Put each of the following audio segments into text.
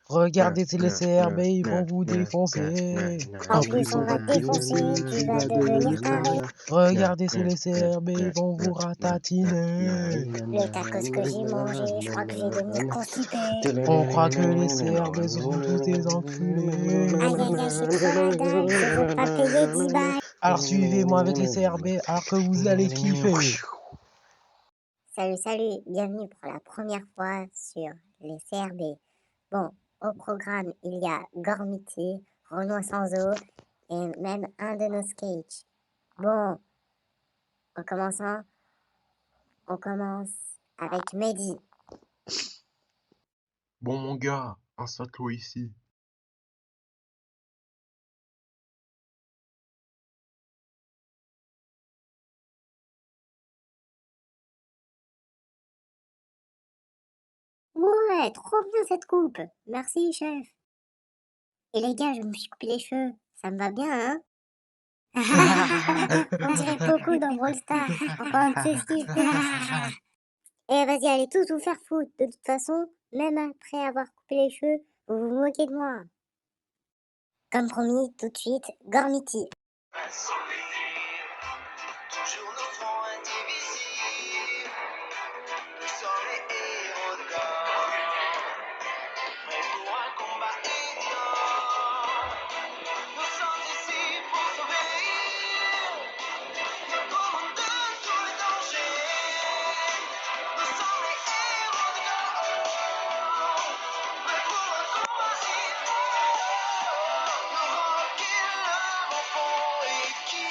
Regardez les CRB, ils vont vous défoncer. En plus, on va te défoncer, tu vas devenir taré. Regardez les CRB, ils vont vous ratatiner. Le tacos que j'ai mangé, je crois que je vais devenir constipé. On croit que les CRB sont tous des enculés. Aïe aïe aïe, c'est trop la dalle, je veux pas payer 10 balles. Alors suivez-moi avec les CRB, alors que vous allez kiffer. Salut, bienvenue pour la première fois sur les CRB. Bon, au programme, il y a Gormiti, Renoir sans eau et même un de nos sketchs. Bon, en commençant, on commence avec Mehdi. Bon mon gars, installe-toi ici. Ouais, trop bien cette coupe. Merci, chef. Et les gars, je me suis coupé les cheveux. Ça me va bien, hein? On dirait beaucoup dans Brawl Stars. Encore un de ces styles. Eh, vas-y, allez tous vous faire foutre. De toute façon, même après avoir coupé les cheveux, vous vous moquez de moi. Comme promis, tout de suite, Gormiti. Toujours nos fronts indivisibles, nous sommes les héros de l'or, prêts pour un combat idiot. Nous sommes ici pour sauver notre monde de tous les dangers. Nous sommes les héros de l'or, prêts pour un combat idiot. Nous rockers le fond et qui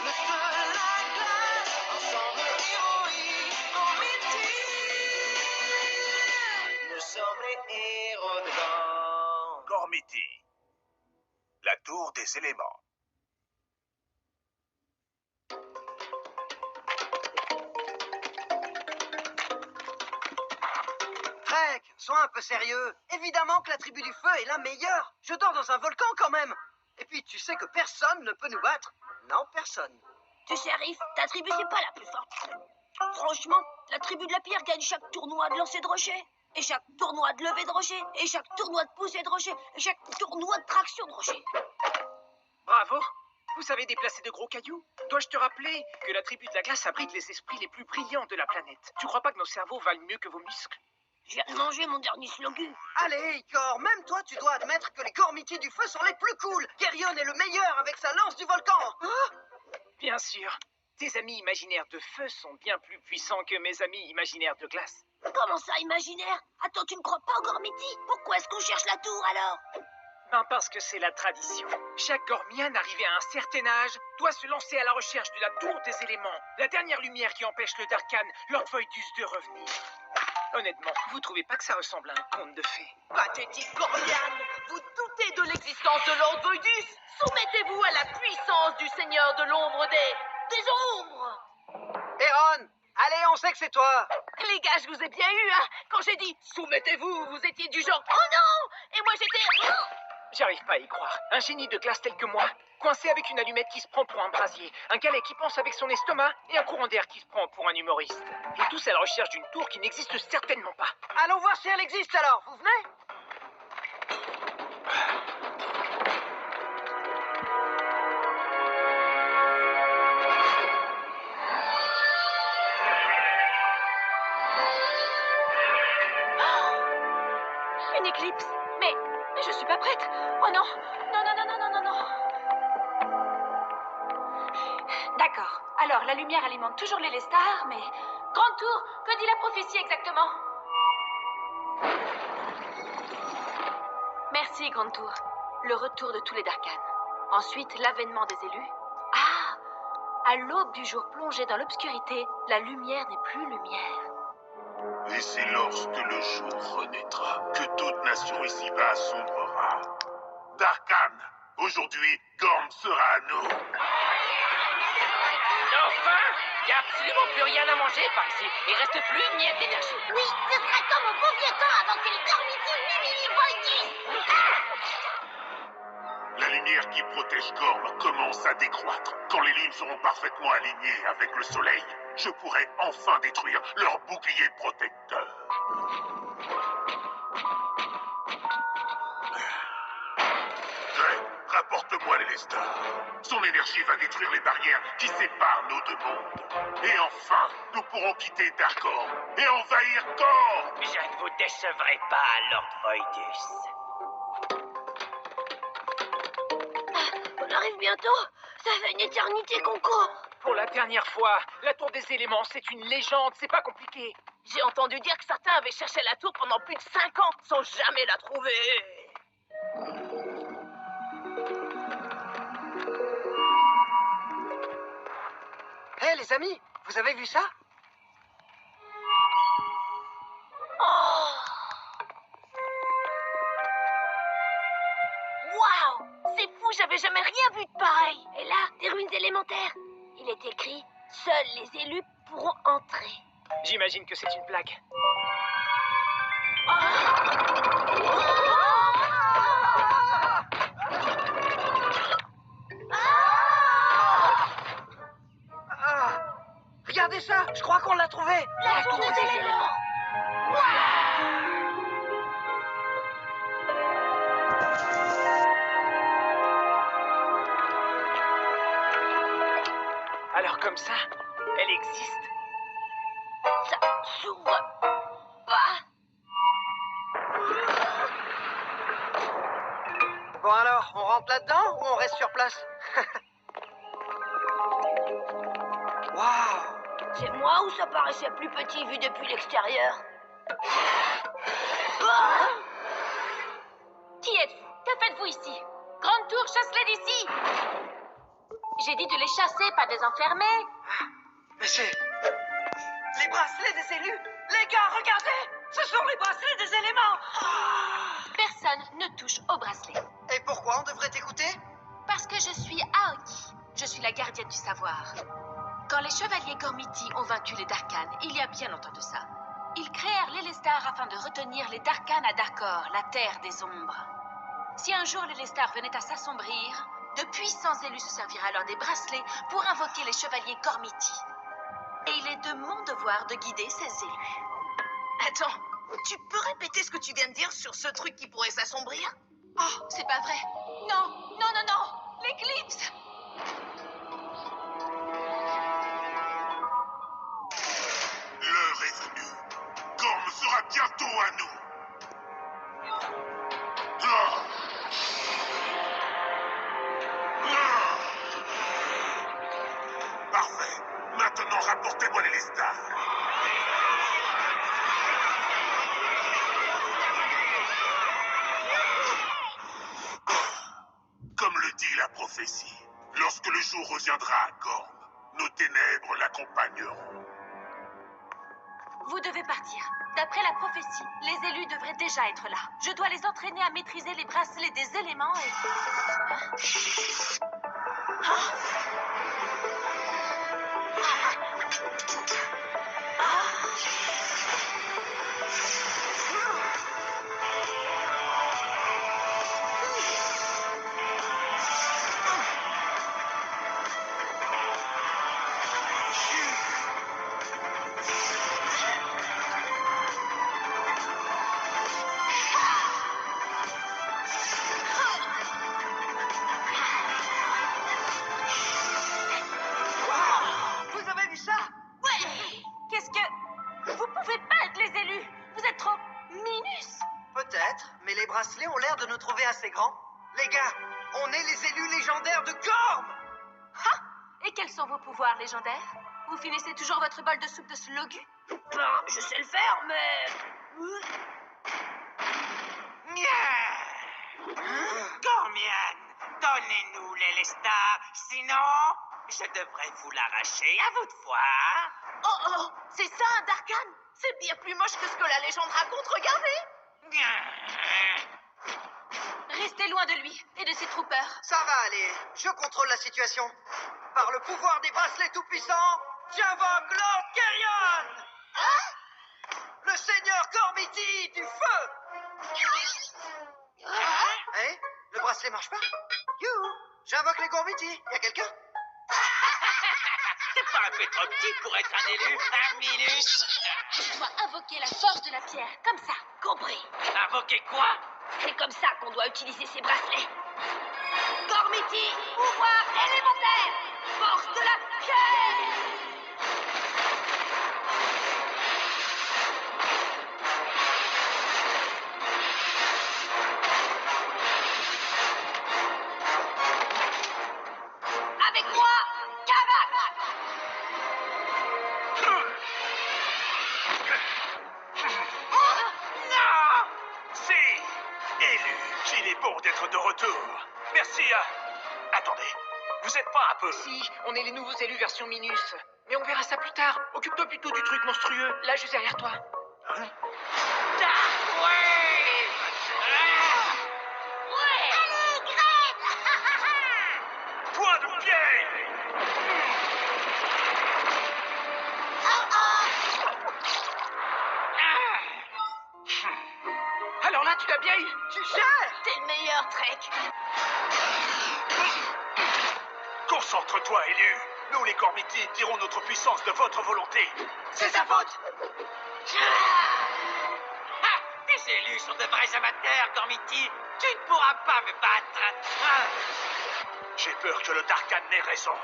le feu, la glace, ensemble héroïques, Gormiti. Nous sommes les héros de l'or. Gormiti, la tour des éléments. Trek, sois un peu sérieux. Évidemment que la tribu du feu est la meilleure. Je dors dans un volcan quand même. Et puis tu sais que personne ne peut nous battre. Non, personne. Tu sais, Arif, ta tribu c'est pas la plus forte. Franchement, la tribu de la pierre gagne chaque tournoi de lancer de rocher, et chaque tournoi de lever de rocher, et chaque tournoi de poussée de rocher, et chaque tournoi de traction de rocher. Bravo! Vous savez déplacer de gros cailloux? Dois-je te rappeler que la tribu de la glace abrite les esprits les plus brillants de la planète? Tu crois pas que nos cerveaux valent mieux que vos muscles? Je viens de manger mon dernier slogu. Allez, Icor, même toi tu dois admettre que les Gormiti du feu sont les plus cool. Geryon est le meilleur avec sa lance du volcan. Hein? Bien sûr. Tes amis imaginaires de feu sont bien plus puissants que mes amis imaginaires de glace. Comment ça, imaginaire? Attends, tu ne crois pas au Gormiti? Pourquoi est-ce qu'on cherche la tour, alors? Ben parce que c'est la tradition. Chaque Gormian arrivé à un certain âge doit se lancer à la recherche de la tour des éléments, la dernière lumière qui empêche le Darkan, Lord Voidus, de revenir. Honnêtement, vous trouvez pas que ça ressemble à un conte de fées? Pathétique Gormian, vous doutez de l'existence de Lord Voidus? Soumettez-vous à la puissance du Seigneur de l'ombre des ombres. Héron, allez, on sait que c'est toi. Les gars, je vous ai bien eu, hein. Quand j'ai dit soumettez-vous, vous étiez du genre oh non. Et moi j'étais J'arrive pas à y croire. Un génie de glace tel que moi, coincé avec une allumette qui se prend pour un brasier, un galet qui pense avec son estomac et un courant d'air qui se prend pour un humoriste. Et tous à la recherche d'une tour qui n'existe certainement pas. Allons voir si elle existe alors, vous venez? une éclipse. Mais je suis pas prête. Oh non. Non. D'accord. Alors, la lumière alimente toujours les stars, mais... Grande tour, que dit la prophétie exactement? Merci, Grande tour. Le retour de tous les Darkans. Ensuite, l'avènement des élus. Ah! À l'aube du jour plongé dans l'obscurité, la lumière n'est plus lumière. Et c'est lorsque le jour renaîtra que toute nation ici-bas sombrera. Darkan, aujourd'hui, Gorm sera à nous. Enfin! Il n'y a absolument plus rien à manger par ici. Il reste plus une miette d'énergie. Oui, ce sera comme au bon vieux temps avant que les Gormiti Voidus. La lumière qui protège Gorm commence à décroître. Quand les lunes seront parfaitement alignées avec le soleil, je pourrai enfin détruire leur bouclier protecteur. l'Elestar. Son énergie va détruire les barrières qui séparent nos deux mondes. Et enfin, nous pourrons quitter Darkor et envahir Kor. Je ne vous décevrai pas, Lord Voidus. On arrive bientôt. Ça fait une éternité qu'on court. Pour la dernière fois, la tour des éléments, c'est une légende, c'est pas compliqué. J'ai entendu dire que certains avaient cherché la tour pendant plus de 5 ans sans jamais la trouver. Hé, les amis, vous avez vu ça? Oh! Waouh! C'est fou, j'avais jamais rien vu de pareil. Et là, des ruines élémentaires. Il est écrit « Seuls les élus pourront entrer ». J'imagine que c'est une blague. Ah, regardez ça, je crois qu'on l'a trouvé. La tour des éléments. Alors comme ça, elle existe. Ça s'ouvre pas. Bon alors, on rentre là-dedans ou on reste sur place? Waouh! C'est moi ou ça paraissait plus petit vu depuis l'extérieur? Ah! Qui êtes-vous? Que faites-vous ici? Grande tour, chasse-les d'ici! J'ai dit de les chasser, pas de les enfermer. Mais c'est... les bracelets des élus! Les gars, regardez! Ce sont les bracelets des éléments! Personne ne touche au bracelet. Et pourquoi on devrait écouter? Parce que je suis Aoki. Je suis la gardienne du savoir. Quand les chevaliers Gormiti ont vaincu les Darkans, il y a bien longtemps de ça, ils créèrent l'Elestar afin de retenir les Darkans à Darkor, la terre des ombres. Si un jour l'Elestar venait à s'assombrir, de puissants élus se serviraient alors des bracelets pour invoquer les chevaliers Gormiti. Et il est de mon devoir de guider ces élus. Attends, tu peux répéter ce que tu viens de dire sur ce truc qui pourrait s'assombrir? Oh, c'est pas vrai. Non, non, non, non. L'éclipse. L'heure est venue. Gorm sera bientôt à nous. Ah. Ah. Parfait. Maintenant, rapportez-moi l'Elestar. Comme le dit la prophétie, lorsque le jour reviendra à Gorm, nos ténèbres l'accompagneront. Vous devez partir. D'après la prophétie, les élus devraient déjà être là. Je dois les entraîner à maîtriser les bracelets des éléments et... Hein? Vous avez vu ça? Ouais! Qu'est-ce que... Vous pouvez pas être les élus. Vous êtes trop... minus. Peut-être, mais les bracelets ont l'air de nous trouver assez grands. Les gars, on est les élus légendaires de Gorm! Ah! Et quels sont vos pouvoirs légendaires? Vous finissez toujours votre bol de soupe de slogu? Ben, je sais le faire, mais... Gormian, donnez-nous l'Elestar, sinon je devrais vous l'arracher, à vous de voir. Oh oh! C'est ça un Darkan? C'est bien plus moche que ce que la légende raconte, regardez! Restez loin de lui et de ses troopers. Ça va aller, je contrôle la situation. Par le pouvoir des bracelets tout-puissants, j'invoque Lord Kerion! Le seigneur Gormiti du feu! Eh, le bracelet marche pas? Youhou! J'invoque les Gormiti, y a quelqu'un? C'est pas un peu trop petit pour être un élu, un minus. Je dois invoquer la force de la pierre, comme ça. Compris. Invoquer quoi? C'est comme ça qu'on doit utiliser ces bracelets. Gormiti, pouvoir élémentaire, force de la pierre. Avec moi, Kavak. Non! Si! Élu, qu'il est bon d'être de retour. Merci à... Attendez, vous êtes pas un peu... Si, on est les nouveaux élus version Minus. Mais on verra ça plus tard. Occupe-toi plutôt du truc monstrueux, là juste derrière toi. Dark Wave! Ouais. Allez, Greg. Point de pied! Alors là, tu l'as bien eu. Tu gères! T'es le meilleur, Trek. Concentre-toi, élu. Nous, les Gormiti, tirons notre puissance de votre volonté. C'est sa faute! Ah, tes élus sont de vrais amateurs, Gormiti. Tu ne pourras pas me battre. Ah. J'ai peur que le Darkan n'ait raison.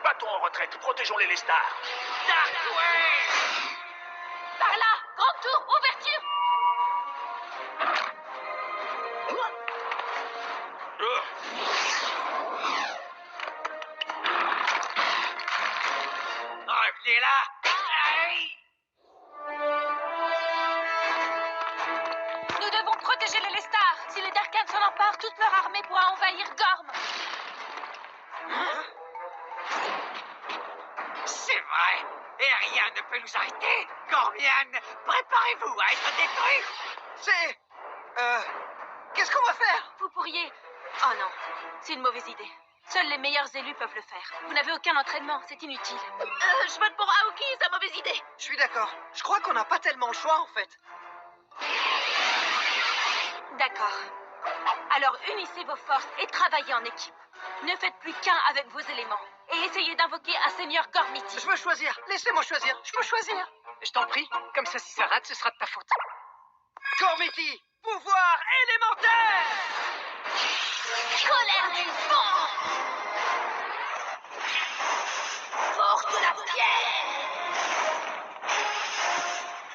Battons en retraite, protégeons les Lestar. Dark Wave! Par là, grand tour, ouverture. Revenez là! Aïe! Nous devons protéger les Lestar. Si les Darkans s'en emparent, toute leur armée pourra envahir Gorm. C'est vrai! Et rien ne peut nous arrêter! Gormian, préparez-vous à être détruits! C'est... Qu'est-ce qu'on va faire? Vous pourriez... Oh non, c'est une mauvaise idée. Seuls les meilleurs élus peuvent le faire. Vous n'avez aucun entraînement, c'est inutile. Je vote pour Aoki, sa mauvaise idée. Je suis d'accord. Je crois qu'on n'a pas tellement le choix, en fait. D'accord. Alors unissez vos forces et travaillez en équipe. Ne faites plus qu'un avec vos éléments. Et essayez d'invoquer un seigneur Gormiti. Je veux choisir. Laissez-moi choisir. Je peux choisir. Je t'en prie, comme ça si ça rate, ce sera de ta faute. Gormiti, pouvoir élémentaire! Colère du vent. Force de la pierre.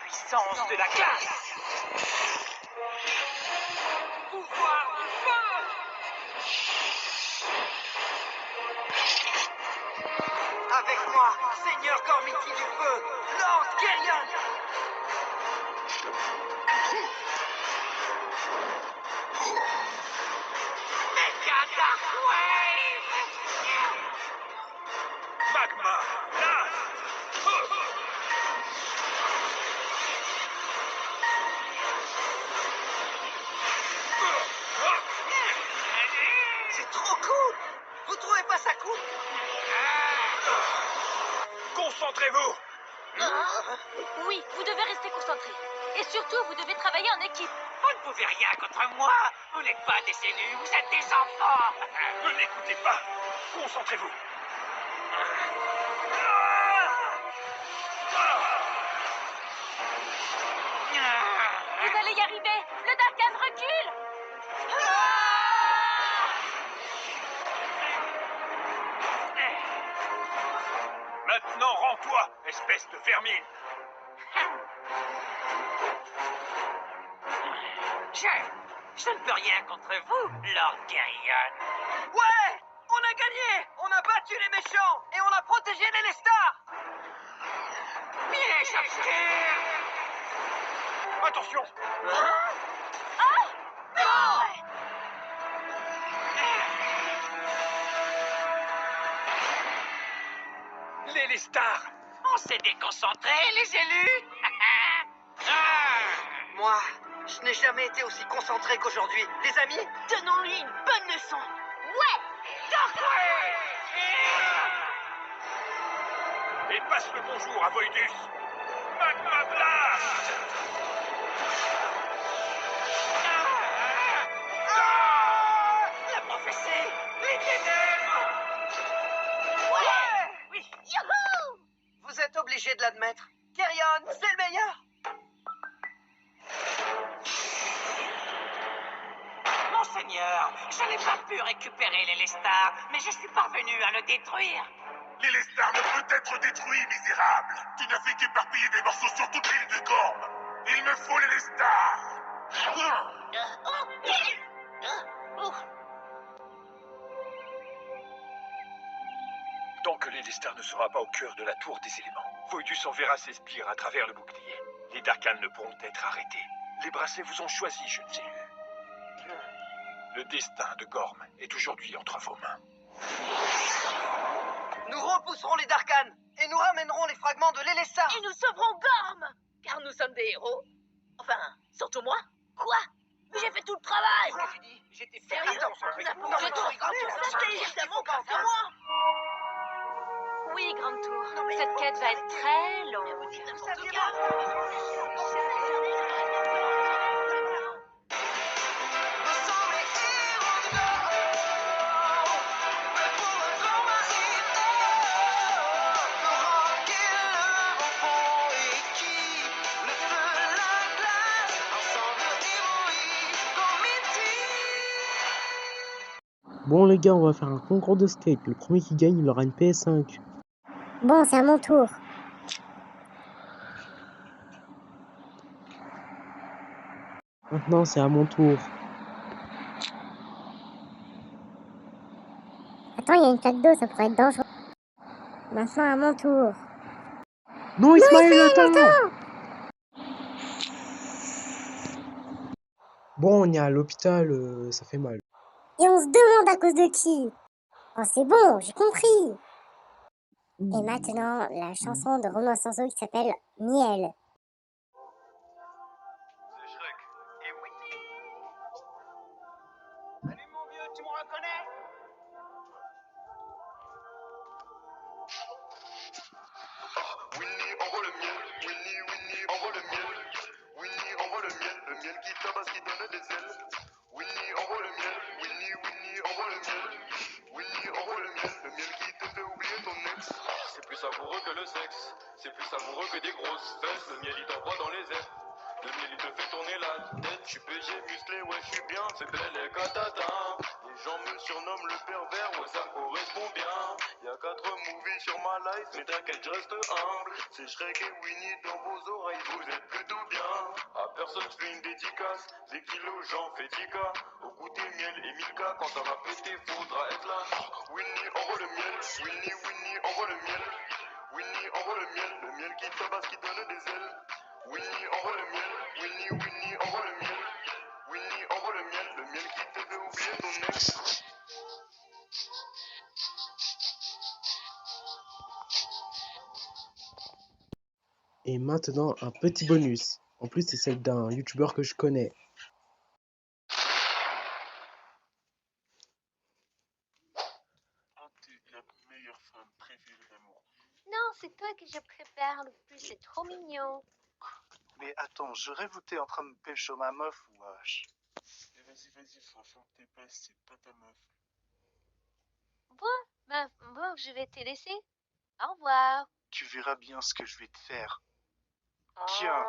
Puissance de la glace. Pouvoir du feu! Avec moi, Seigneur Gormiti du feu, Lord Kerion! Méga Dark Wave! Magma, glace, feu. C'est trop cool! Vous trouvez pas ça cool? Concentrez-vous. Oui, vous devez rester concentrés. Et surtout, vous devez travailler en équipe. Vous ne pouvez rien contre moi! Vous n'êtes pas des élus, vous êtes des enfants! Ne l'écoutez pas. Concentrez-vous. Vous allez y arriver. Le Darkan recule. Maintenant, rends-toi, espèce de vermine. Je ne peux rien contre vous, Lord Kerion. Ouais! On a gagné! On a battu les méchants! Et on a protégé les Lestar! Piège obscur! Attention. Les Lestar. On s'est déconcentrés, les élus! Moi, je n'ai jamais été aussi concentré qu'aujourd'hui. Les amis, Donnons-lui une bonne leçon. Ouais. Dark Wave! Et passe le bonjour à Voidus. Magma Blast. La prophétie! Les ténèbres! ouais! Oui! Youhou! Vous êtes obligés de l'admettre. Kerion, c'est le meilleur! Monseigneur! Seigneur, je n'ai pas pu récupérer l'Élestar, mais je suis parvenu à le détruire. L'Élestar ne peut être détruit, misérable. Tu n'as fait qu'éparpiller des morceaux sur toute l'île de Gorm. Il me faut l'Élestar. Tant que l'Élestar ne sera pas au cœur de la tour des éléments, Voidus enverra ses sbires à travers le bouclier. Les Darkans ne pourront être arrêtés. Les bracelets vous ont choisi, jeunes élus. Le destin de Gorm est aujourd'hui entre vos mains. Nous repousserons les Darkans et nous ramènerons les fragments de l'Élestar. Et nous sauverons Gorm, car nous sommes des héros. Enfin, surtout moi. Quoi? Mais j'ai fait tout le travail. J'étais Sérieux? N'importe quoi. C'était évidemment grâce à moi. Oui, Grande Tour. Cette quête va être très longue. Vous saviez pas. Bon les gars, on va faire un concours de skate. Le premier qui gagne, il aura une PS5. Bon, c'est à mon tour. Maintenant, c'est à mon tour. Attends, il y a une flaque d'eau, ça pourrait être dangereux. Maintenant, à mon tour. Non, Ismaël, attends! Bon, on est à l'hôpital, ça fait mal. Et on se demande à cause de qui. Oh, c'est bon, j'ai compris. Et maintenant, la chanson de Romain Sanzo qui s'appelle Miel. C'est Shrek et Winnie. Salut mon vieux, tu me reconnais? Winnie envoie le miel, Winnie envoie le miel. Winnie envoie le miel qui tabasse, qui donne des ailes. Winnie envoie le miel, Winnie envoie le miel. Winnie envoie le miel qui te fait oublier ton ex. C'est plus savoureux que le sexe, c'est plus savoureux que des grosses fesses. Le miel il t'envoie dans les airs, le miel il te fait tourner la tête. Je suis PG musclé, ouais je suis bien, c'est belle et catata. Les gens me surnomment le pervers, ouais ça me correspond bien. Y'a 4 movies sur ma life, mais t'inquiète je reste humble. C'est Shrek et Winnie dans vos oreilles, vous êtes plutôt bien. À personne je fais une dédicace, des kilos j'en fais 10K. Au goûter miel et 1000K, quand ça va péter faudra être là. Winnie envoie le miel, Winnie envoie le miel. Winnie envoie le miel qui tabasse, qui donne des ailes. Winnie envoie le miel, Winnie envoie le miel. Winnie envoie le miel qui te fait oublier ton ex. Et maintenant, un petit bonus. En plus, c'est celle d'un youtubeur que je connais. La meilleure femme préférée d'amour. Non, c'est toi que je préfère le plus, c'est trop mignon. Mais attends, je rêve où t'es en train de pécho ma meuf ou wesh. Vas-y, franchement, t'es pas, c'est pas ta meuf. Bon, je vais te laisser. Au revoir. Tu verras bien ce que je vais te faire. Tiens.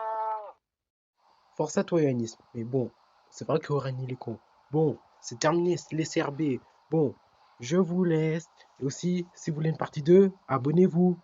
Force à toi, Yanis. Mais bon, c'est vrai que Oran, il est con. Bon, c'est terminé, les CRB. Bon, je vous laisse. Et aussi, si vous voulez une partie 2, abonnez-vous.